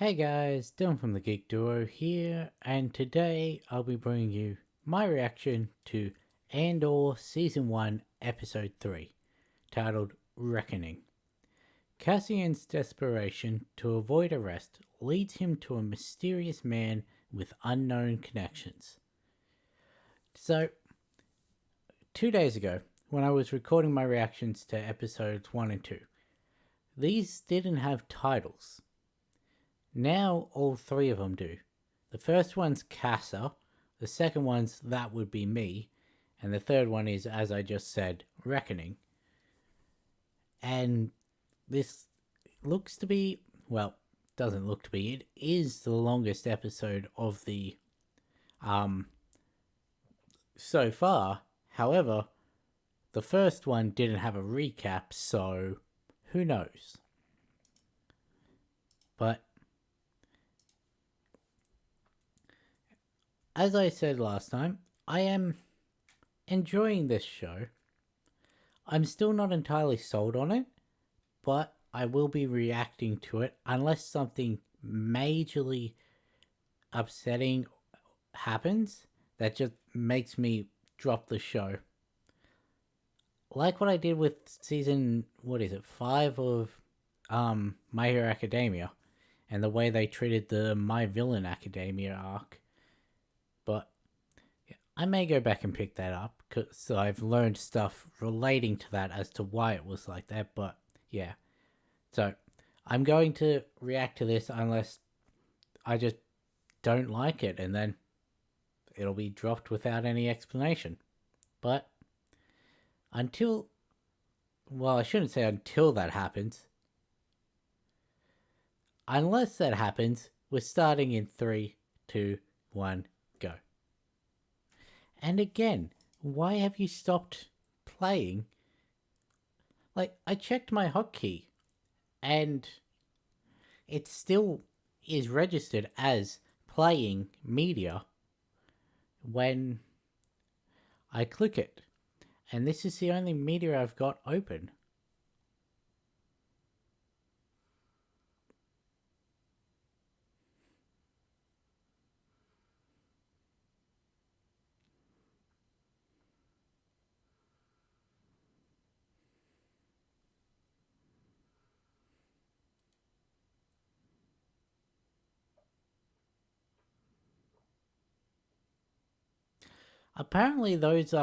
Hey guys, Dylan from the Geek Duo here, and today I'll be bringing you my reaction to Andor Season 1, Episode 3, titled Reckoning. Cassian's desperation to avoid arrest leads him to a mysterious man with unknown connections. So, 2 days ago, when I was recording my reactions to episodes 1 and 2, these didn't have titles. Now all three of them do. The first one's Casa, the second one's That Would Be Me, and the third one is, as I just said, Reckoning. And this looks to be, well, doesn't look to be, it is the longest episode of the so far. However, the first one didn't have a recap, so who knows. But as I said last time, I am enjoying this show. I'm still not entirely sold on it, but I will be reacting to it unless something majorly upsetting happens that just makes me drop the show. Like what I did with season, 5 of My Hero Academia, and the way they treated the My Villain Academia arc. But I may go back and pick that up because I've learned stuff relating to that as to why it was like that. But yeah, so I'm going to react to this unless I just don't like it, and then it'll be dropped without any explanation. But until, well, I shouldn't say until that happens. Unless that happens, we're starting in 3, 2, 1, go. And again, why have you stopped playing? Like, I checked my hotkey and it still is registered as playing media when I click it. And this is the only media I've got open. Apparently those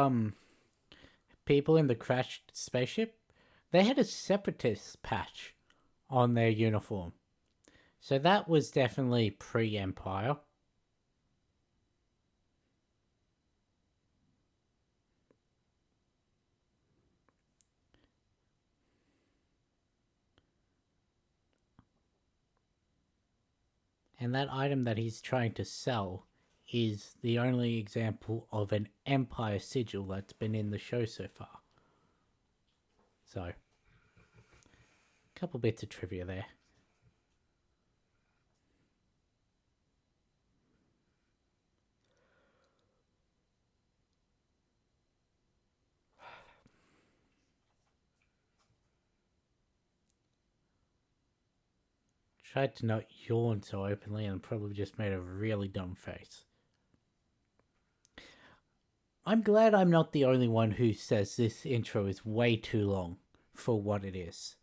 people in the crashed spaceship, they had a separatist patch on their uniform. So that was definitely pre-Empire. And that item that he's trying to sell is the only example of an Empire sigil that's been in the show so far. So, a couple bits of trivia there. Tried to not yawn so openly and probably just made a really dumb face. I'm glad I'm not the only one who says this intro is way too long for what it is.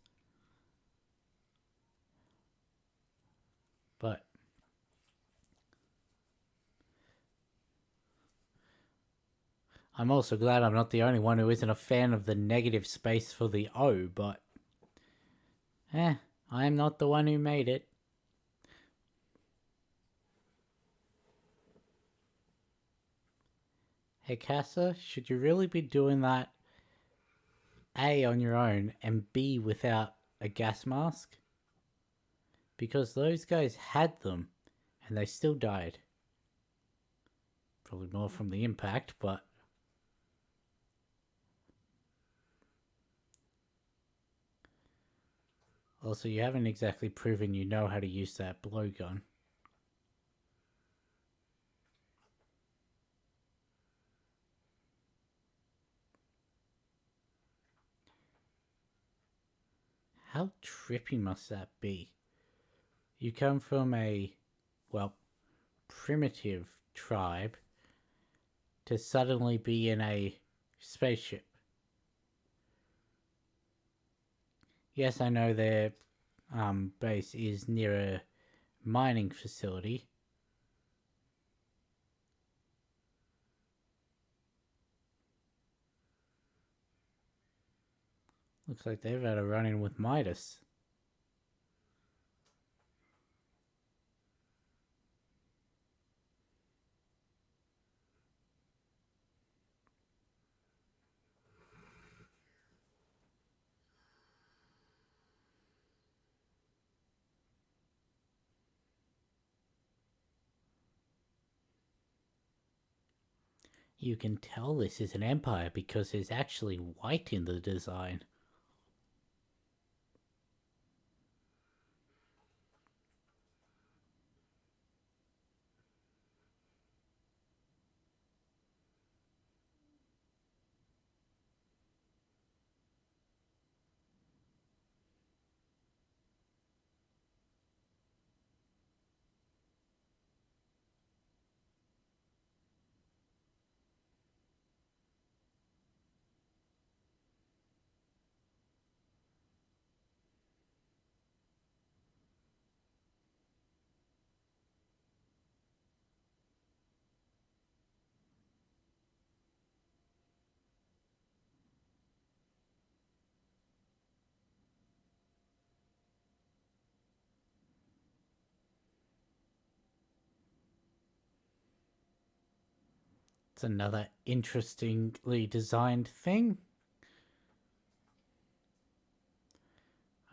But I'm also glad I'm not the only one who isn't a fan of the negative space for the O, but I am not the one who made it. Hey Casa, should you really be doing that A on your own and B without a gas mask? Because those guys had them and they still died. Probably more from the impact, but also you haven't exactly proven you know how to use that blowgun. How trippy must that be? You come from a, well, primitive tribe to suddenly be in a spaceship. Yes, I know their base is near a mining facility. Looks like they've had a run-in with Midas. You can tell this is an empire because there's actually white in the design. It's another interestingly designed thing.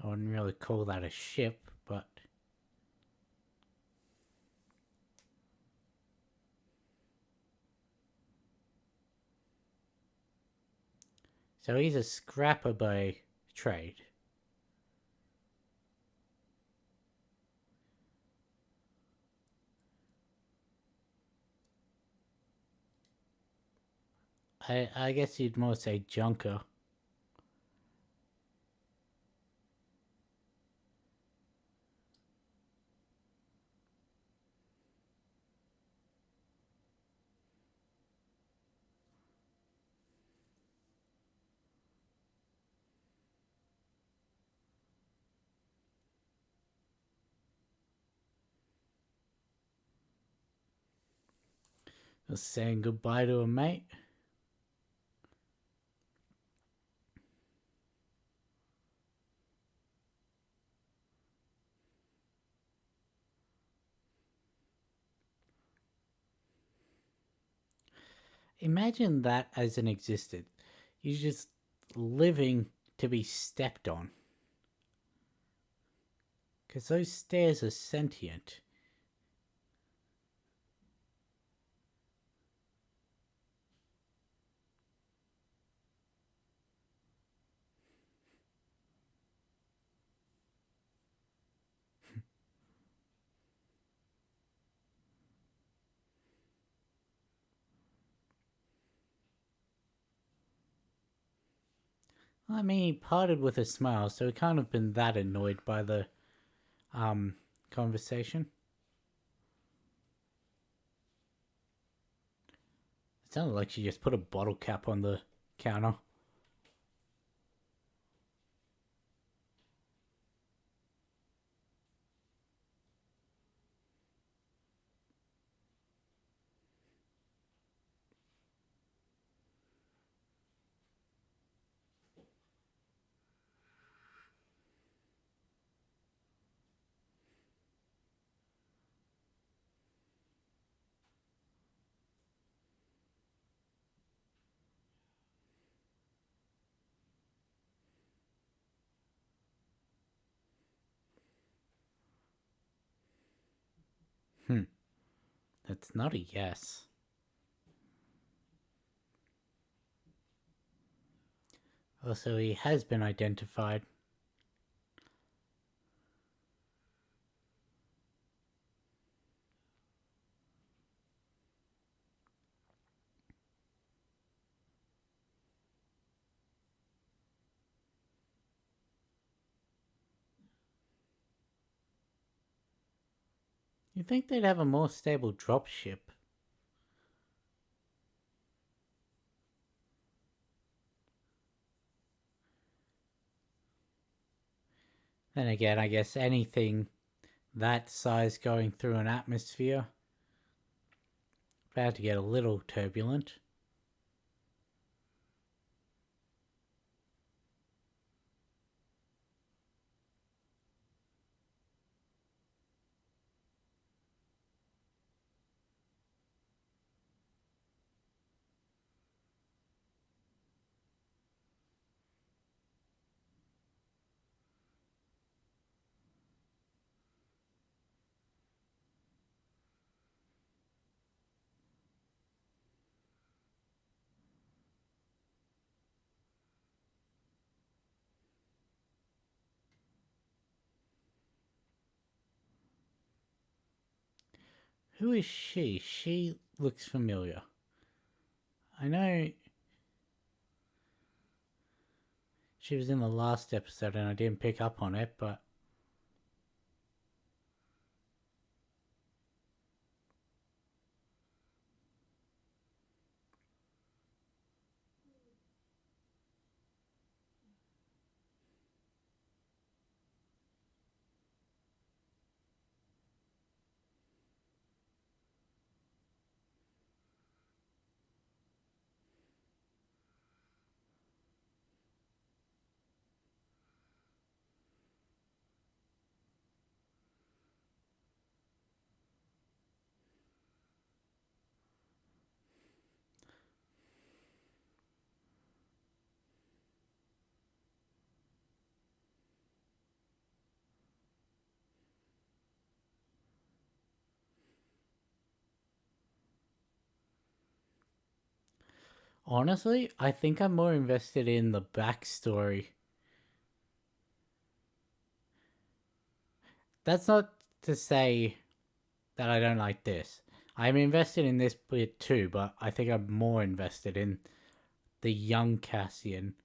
I wouldn't really call that a ship, but... So he's a scrapper by trade. I guess you'd more say junker. Just saying goodbye to a mate. Imagine that as an existed. You're just living to be stepped on. Because those stairs are sentient. I mean, he parted with a smile, so he can't have been that annoyed by the conversation. It sounded like she just put a bottle cap on the counter. That's not a yes. Also, he has been identified. You think they'd have a more stable dropship? Then again, I guess anything that size going through an atmosphere about to get a little turbulent. Who is she? She looks familiar. I know she was in the last episode and I didn't pick up on it, but honestly, I think I'm more invested in the backstory. That's not to say that I don't like this. I'm invested in this bit too, but I think I'm more invested in the young Cassian.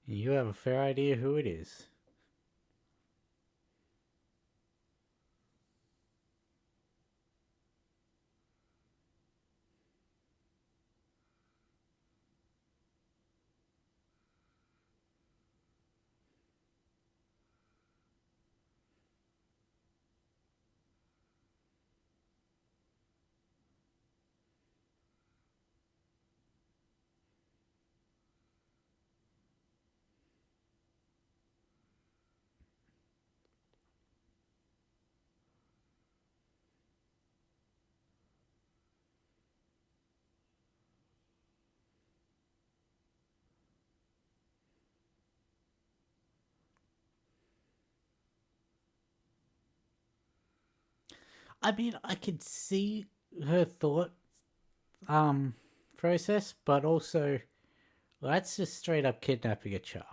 You have a fair idea who it is. I mean, I could see her thought um process, but also that's just straight up kidnapping a child.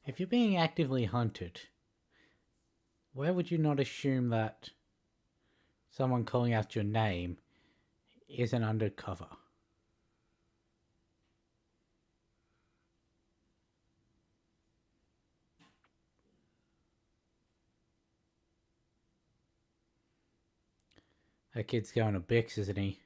If you're being actively hunted, where would you not assume that someone calling out your name isn't undercover? That kid's going to Bix, isn't he?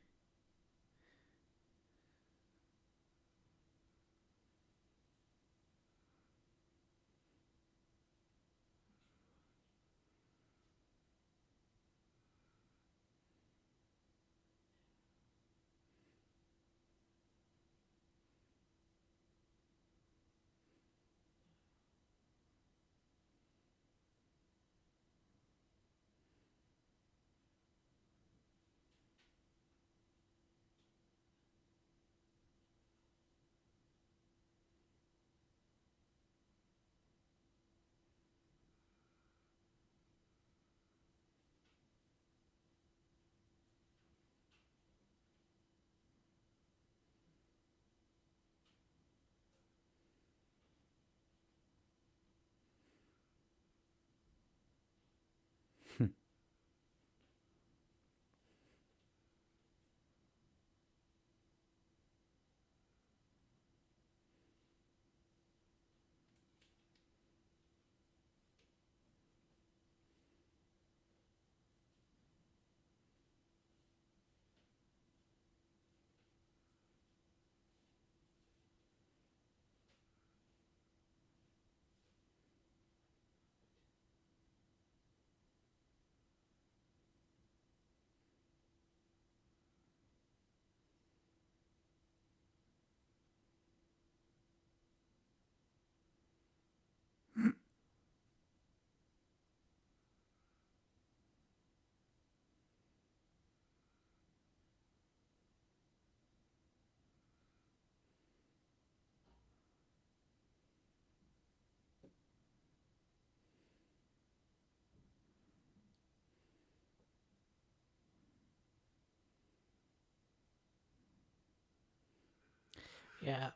Yeah,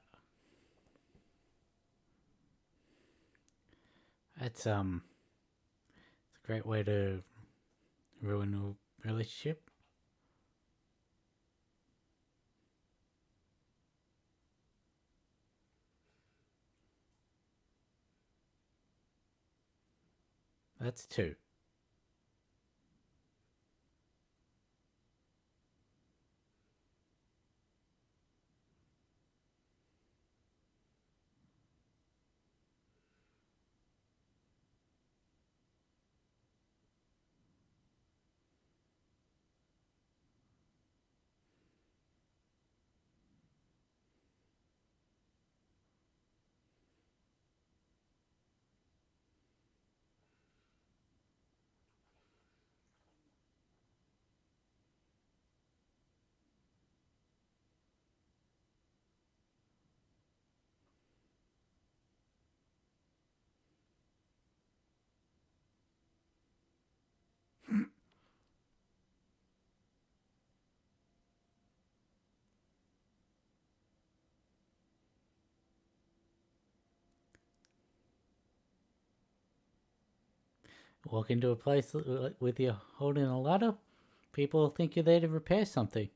that's it's a great way to ruin a relationship. That's two. Walk into a place with you holding a ladder, people think you're there to repair something.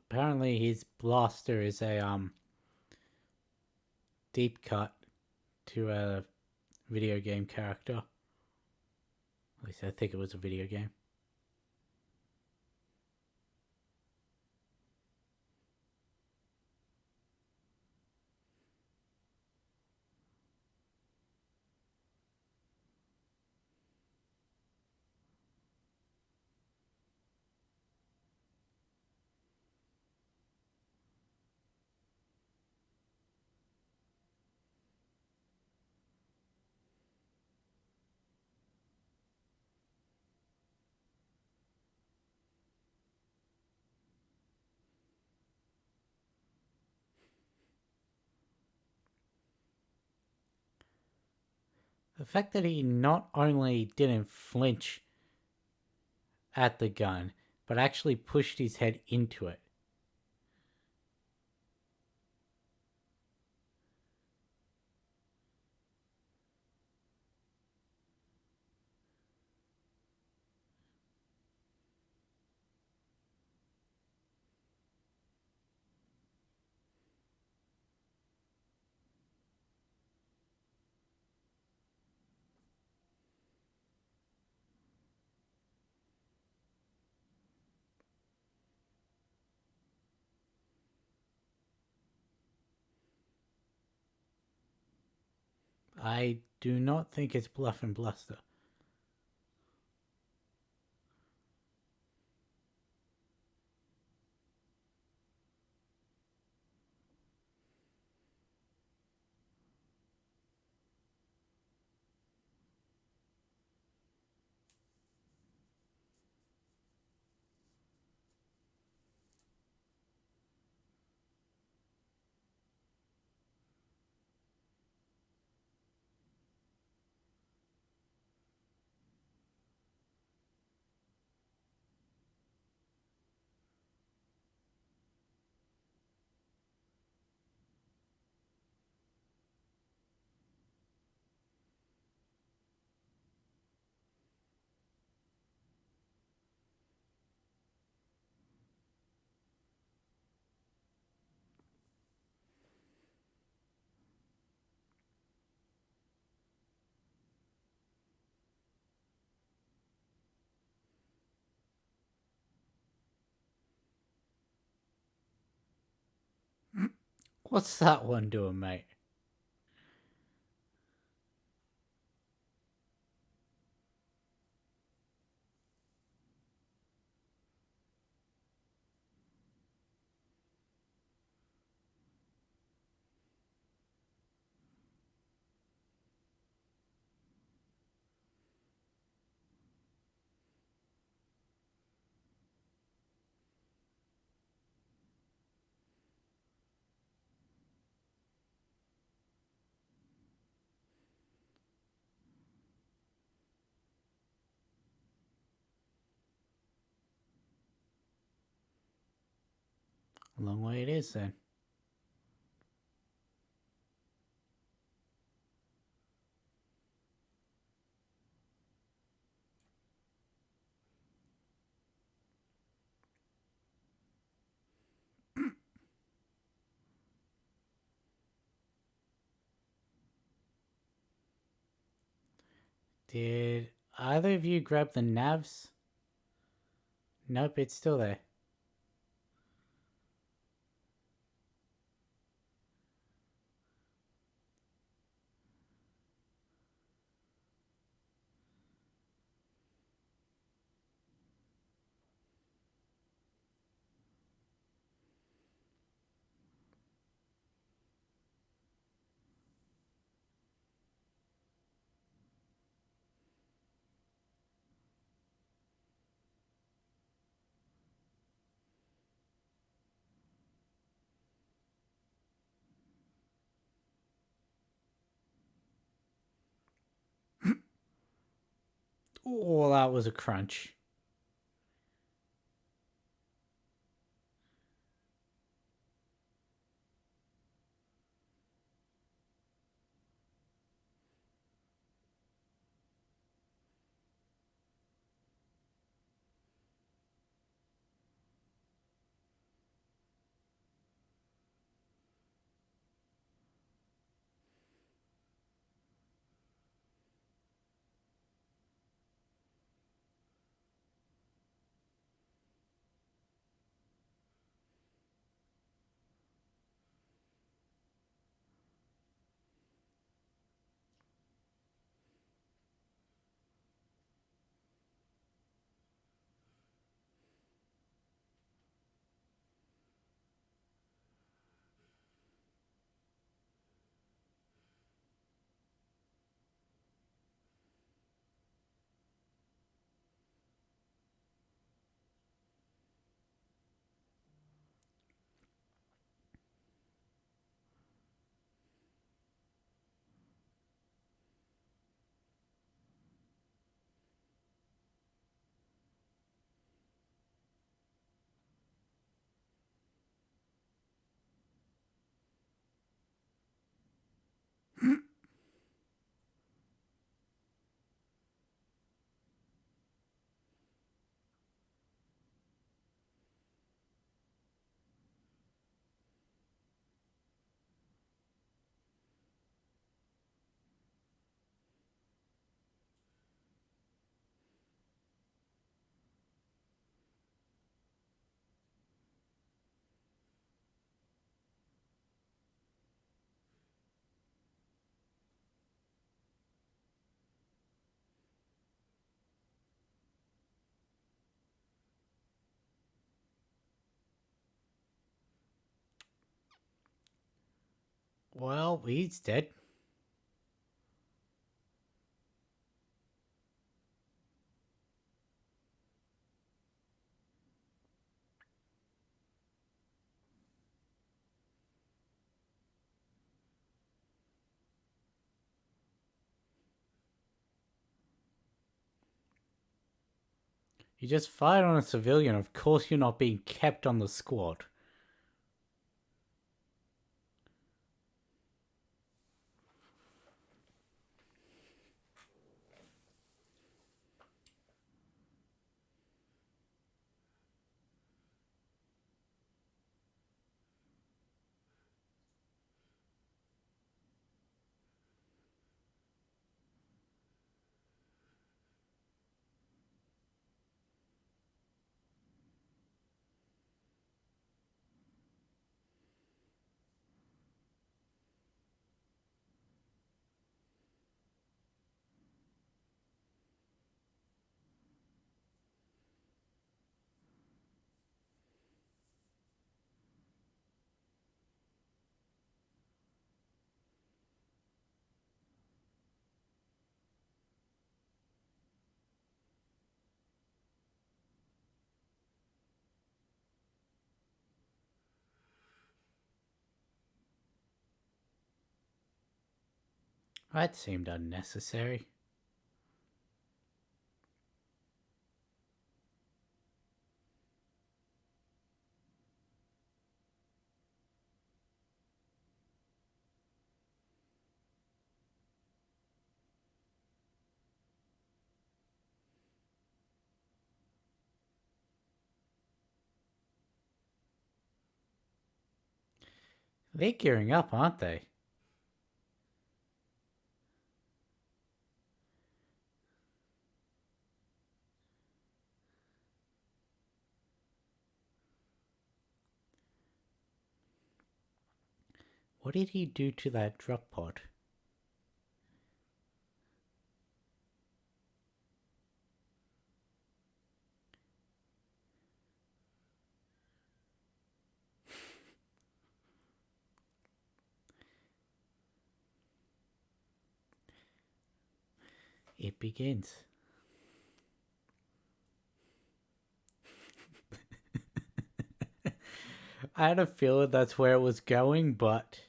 Apparently, his blaster is a deep cut to a video game character. At least I think it was a video game. The fact that he not only didn't flinch at the gun, but actually pushed his head into it. I do not think it's bluff and bluster. What's that one doing, mate? A long way it is then. Did either of you grab the navs? Nope, it's still there. Oh, that was a crunch. Well, he's dead. You just fired on a civilian. Of course you're not being kept on the squad. That seemed unnecessary. They're gearing up, aren't they? What did he do to that drop pod? It begins. I had a feeling that's where it was going, but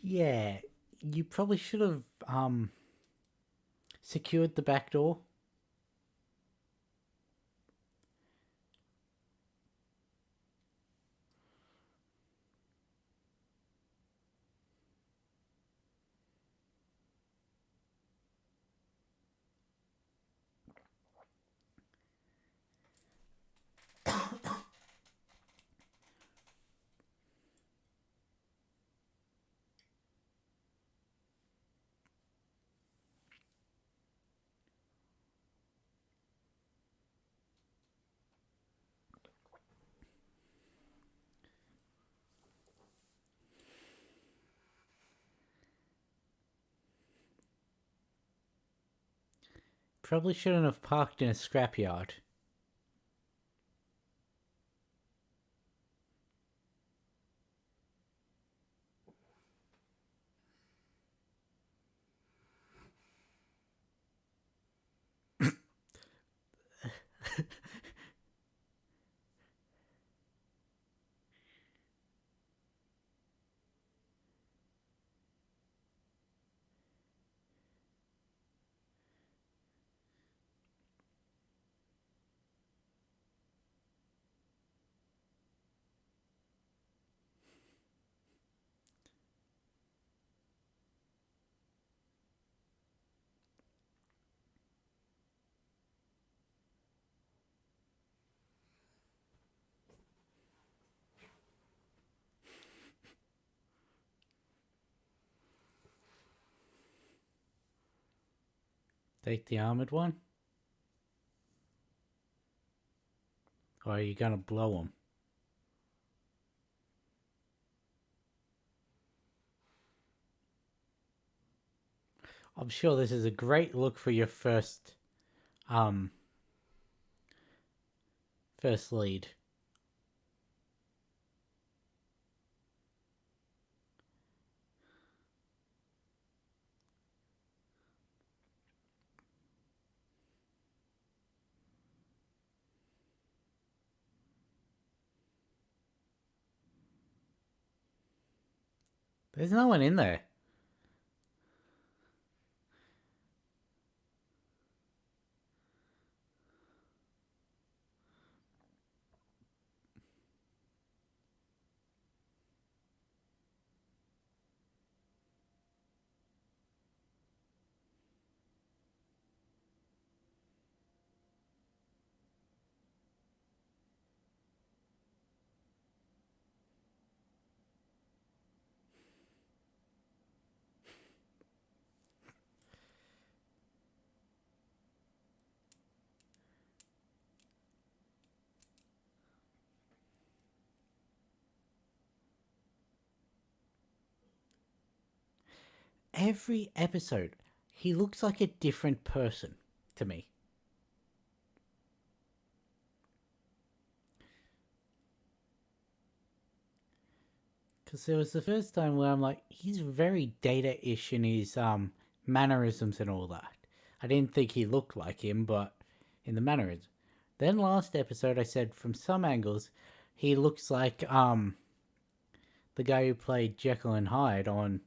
yeah, you probably should have secured the back door. Probably shouldn't have parked in a scrapyard. Take the armored one? Or are you gonna blow him? I'm sure this is a great look for your first lead. There's no one in there. Every episode, he looks like a different person to me. Because there was the first time where I'm like, he's very Data-ish in his mannerisms and all that. I didn't think he looked like him, but in the mannerisms. Then last episode, I said from some angles, he looks like the guy who played Jekyll and Hyde on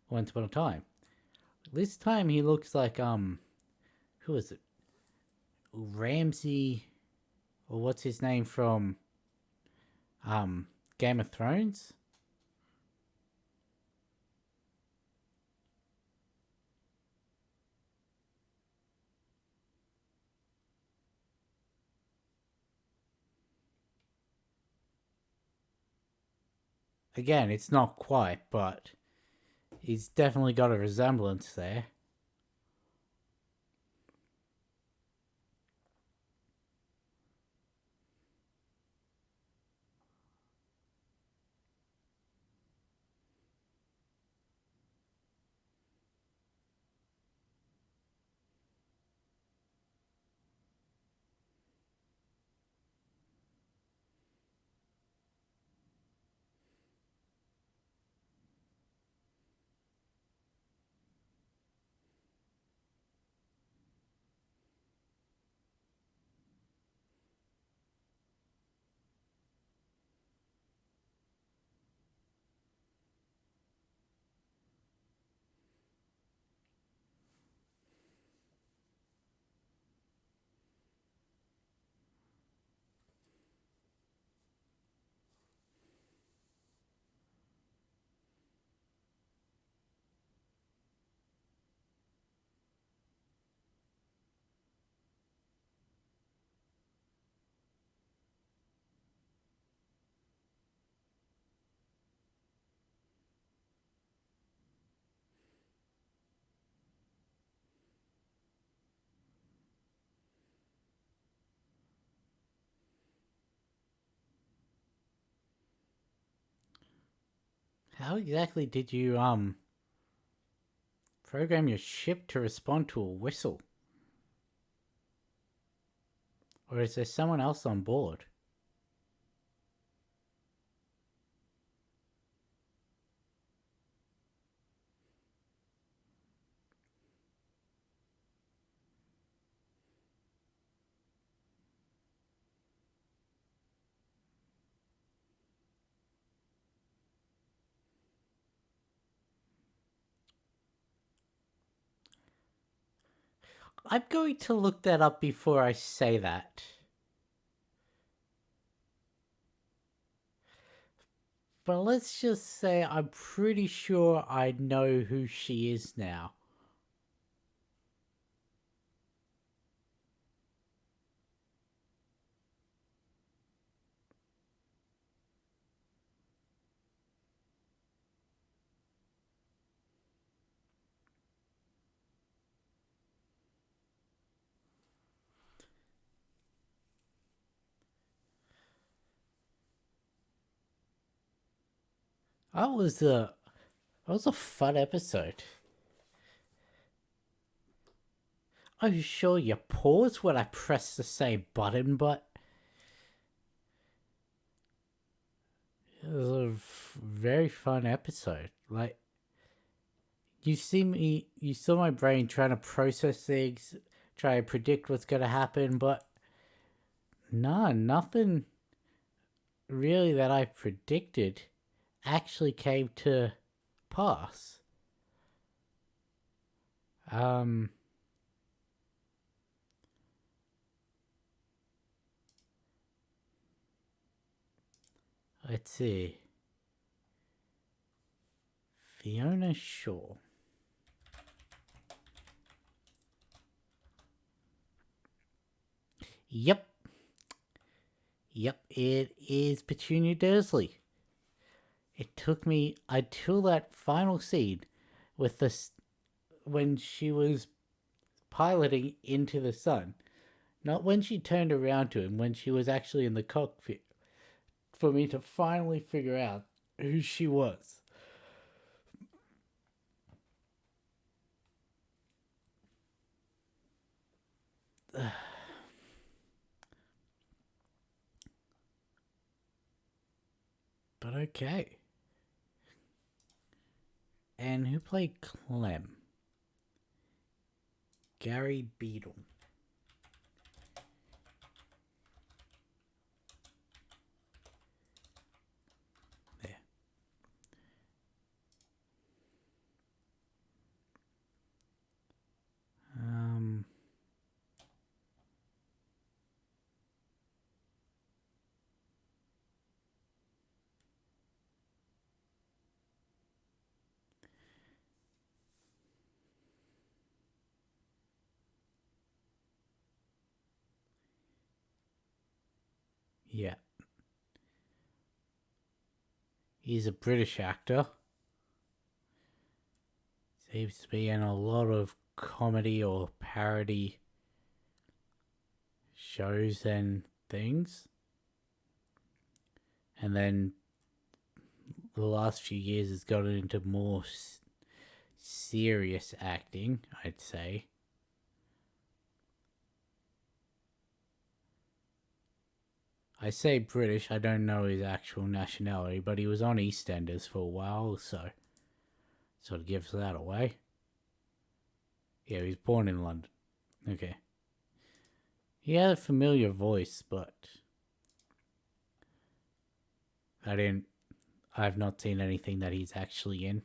Once Upon a Time. This time he looks like who is it? Ramsay, or what's his name from Game of Thrones? Again, it's not quite, but he's definitely got a resemblance there. How exactly did you program your ship to respond to a whistle? Or is there someone else on board? I'm going to look that up before I say that. But let's just say I'm pretty sure I know who she is now. That was a fun episode. Are you sure you paused when I pressed the same button? But it was a very fun episode. Like, you saw my brain trying to process things, try to predict what's going to happen, but nah, nothing really that I predicted actually came to pass. Um, let's see. Fiona Shaw. Yep. Yep, it is Petunia Dursley. It took me until that final scene with this when she was piloting into the sun. Not when she turned around to him, when she was actually in the cockpit, for me to finally figure out who she was. But okay. And who played Clem? Gary Beadle. There. Yeah. He's a British actor. Seems to be in a lot of comedy or parody shows and things. And then the last few years has gotten into more serious acting, I'd say. I say British, I don't know his actual nationality, but he was on EastEnders for a while, so sort of gives that away. Yeah, he was born in London. Okay. He had a familiar voice, but I've not seen anything that he's actually in.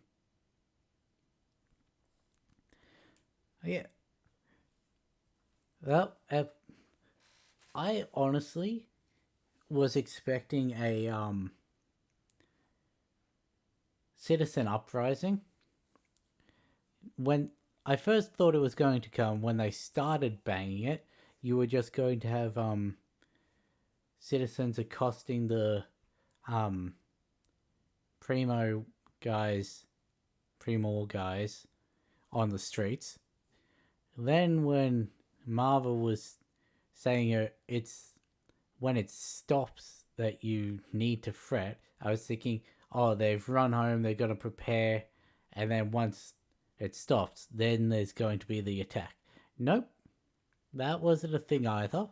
Yeah. Well, I honestly was expecting a citizen uprising. When I first thought it was going to come, when they started banging it, you were just going to have citizens accosting the um primo guys, primo guys on the streets. Then when Marvel was saying it's when it stops that you need to fret, I was thinking, oh, they've run home, they're going to prepare, and then once it stops, then there's going to be the attack. Nope, that wasn't a thing either.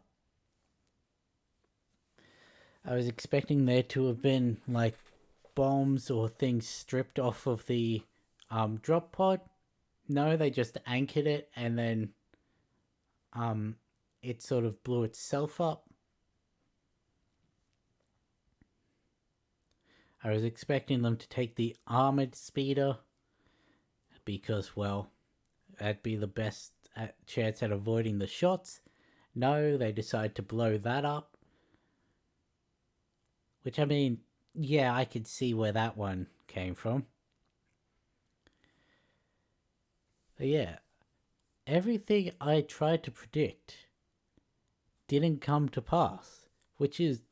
I was expecting there to have been like bombs or things stripped off of the drop pod. No, they just anchored it and then um it sort of blew itself up. I was expecting them to take the armored speeder because, well, that'd be the best chance at avoiding the shots. No, they decide to blow that up. Which, I mean, yeah, I could see where that one came from. But yeah, everything I tried to predict didn't come to pass, which is,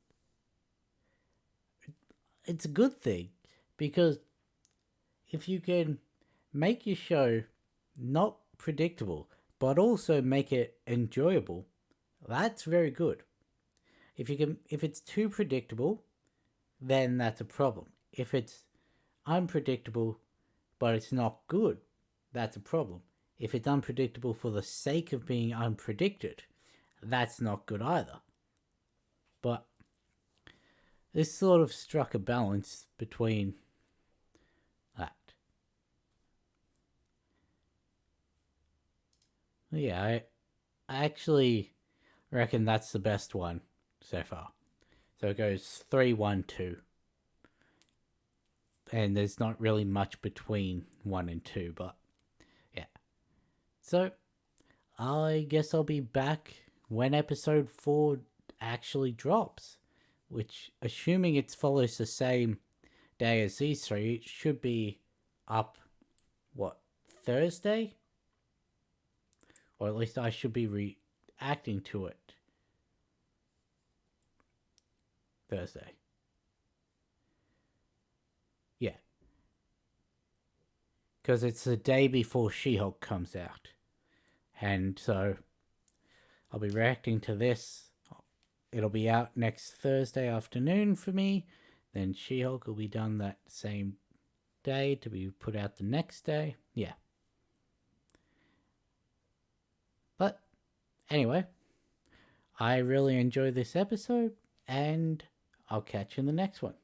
it's a good thing, because if you can make your show not predictable but also make it enjoyable, that's very good. If it's too predictable, then that's a problem. If it's unpredictable but it's not good, that's a problem. If it's unpredictable for the sake of being unpredicted, that's not good either. But this sort of struck a balance between that. Yeah, I actually reckon that's the best one so far. So it goes 3-1-2. And there's not really much between 1 and 2, but yeah. So I guess I'll be back when episode 4 actually drops, which, assuming it follows the same day as these three, it should be up, what, Thursday? Or at least I should be reacting to it Thursday. Yeah. Because it's the day before She-Hulk comes out. And so I'll be reacting to this. It'll be out next Thursday afternoon for me. Then She-Hulk will be done that same day to be put out the next day. Yeah. But anyway, I really enjoyed this episode, and I'll catch you in the next one.